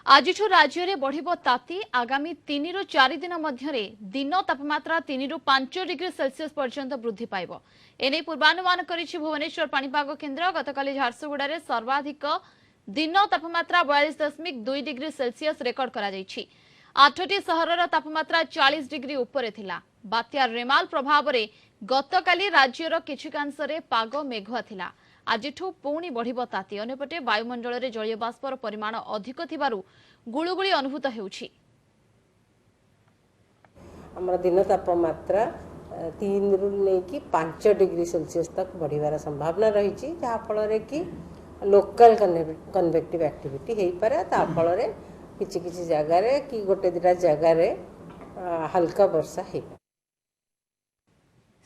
आज राज्य में बढ़ ताती आगामी 3 ରୁ 4 दिन मध्य दिन तापमात्रा 3 ରୁ 5 डिग्री सेल्सियस पर्यंत वृद्धि पाइब। एने पूर्वानुमान करिछि भुवनेश्वर पाणीपाग केन्द्र। गतकाली झारसुगुड़ा रे सर्वाधिक दिन तापमात्रा 42.2 डिग्री सेल्सियस रेकर्ड करा जायछि। 8टी सहरर तापमात्रा 40 डिग्री उपरे थिला। बात्या रेमाल प्रभाव रे गतकाली राज्यर किछुकांशरे पाग मेघुआ थिला। आजिठू पुणी बढ़िब ताती। अन्यपटे वायुमंडल में जलीय बाष्पर परिमाण अधिक थिबारु गुळुगुळी अनुभूत हेउछि। हमर दिन तापमात्रा 3 रु नेकी 5 डिग्री सेल्सियस तक बढ़िबार संभावना रही, जहाँ फल कि लोकल कन्वेक्टिव एक्टिविटी हो पारे। फल किसी किसी जगार कि गोटे दिटा जगार हल्का वर्षा हो।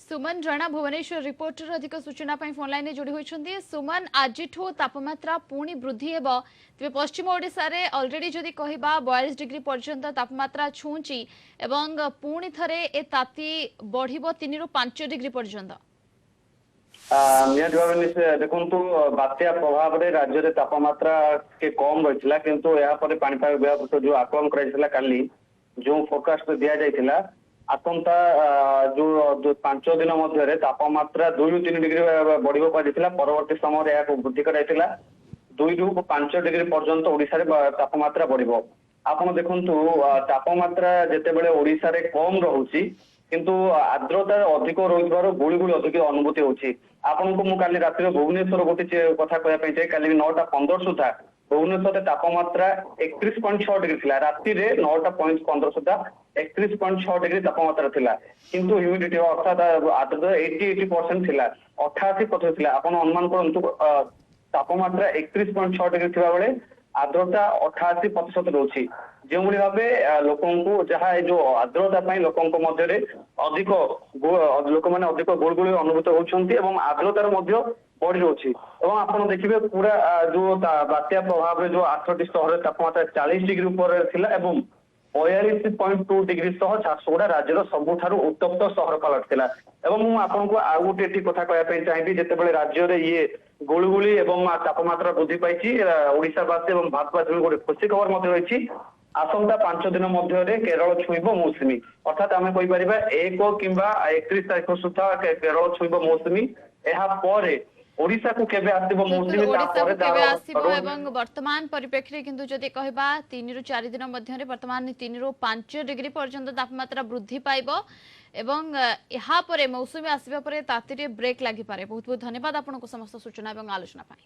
सुमन राणा भुवनेश्वर रिपोर्टर अधिक सूचना फोन लाइन में जोड़ी होती। सुमन, आज तापमात्रा पुणी वृद्धि हेब, तेज पश्चिम ओडिशा रे ऑलरेडी जदि कहबा 42 डिग्री पर्यंत तापमात्रा छुंची एवं पुणी थरे ए ताती बढ़िबो 3 ରୁ 5 डिग्री पर्यंत। देखु बात्या प्रभाव रे राज्य रे तापमात्रा के कम रही, किंतु या परे पाणीपाग विभाग जो आकलन करा काली जो फोरकास्ट दिया जाइथिला आसंता जो 5 दिन मध्य तापमात्रा 2 ରୁ 3 डिग्री बढ़ पारिथिला। परवर्ती समय या वृद्धि कराइथिला 2 ରୁ 5 डिग्री पर्यंत ओडिशा रे तापमात्रा बढ़िबो। आपण देखंतु तापमात्रा जेते बेले ओडिशा रे कम रहउची किंतु आर्द्रता अधिक रहिबार गुळीगुळी अधिक अनुभूति होची। आपनको मु काली रात्रि भुवनेश्वर गोटे कथा कहया पई चाहे, काली 9:15 सुधा भुवनेश्वर तापमात्रा 31.6 डिग्री थिला। रात्रि रे 9:15 सुधा 31.6 डिग्री तापमात्रा थिला, किंतु ह्यूमिडिटी अर्थात आर्द्रता 80% थिला, 88% थिला। आपण अनुमान करंतु तापमात्रा 31.6 डिग्री थिबा बेले आर्द्रता 88% रहउची। जो भाव लोक जहाँ जो आर्द्रता लोकों मध्य अधिक लोक मैंने अधिक गुड़गुड़ी अनुभूत होती आर्द्रतार बढ़ी रही। आप देखिए पूरा जो बात्या प्रभाव जो 8टी सहर तापमात्रा 40 डिग्री ऊपर थिला एवं 42.2 डिग्री सह झारसुगुड़ा राज्यर सबुठारु उत्तप्त सहर पलटिला। एवं आपको आउ गोटे कथा कहना चाहिए, जितेबाला राज्य में ये गुळुगुळी एवं तापमात्रा वृद्धि पाई ओडिशावासी और भारतवासी गोटे खुशी खबर रही। आसंता 5 दिन मध्य केरल छुईब मौसुमी, अर्थात आम कहीपर 1 किंबा 31 तारीख सुधा केरल छुईब मौसुमी। ओडिशा को केबे आसीबो मौसुमी वर्तमान परिप्रेक्षी किंतु जदि कहबा 3 ରୁ 4 दिन मध्य वर्तमान 3 ରୁ 5 डिग्री पर्यंत तापमात्रा वृद्धि पाइबो एवं यहाँ परे मौसुमी आसीबा परे तातीरे ब्रेक लागि पारे। बहुत बहुत धन्यवाद आपनको समस्त सूचना एवं आलोचना पाई।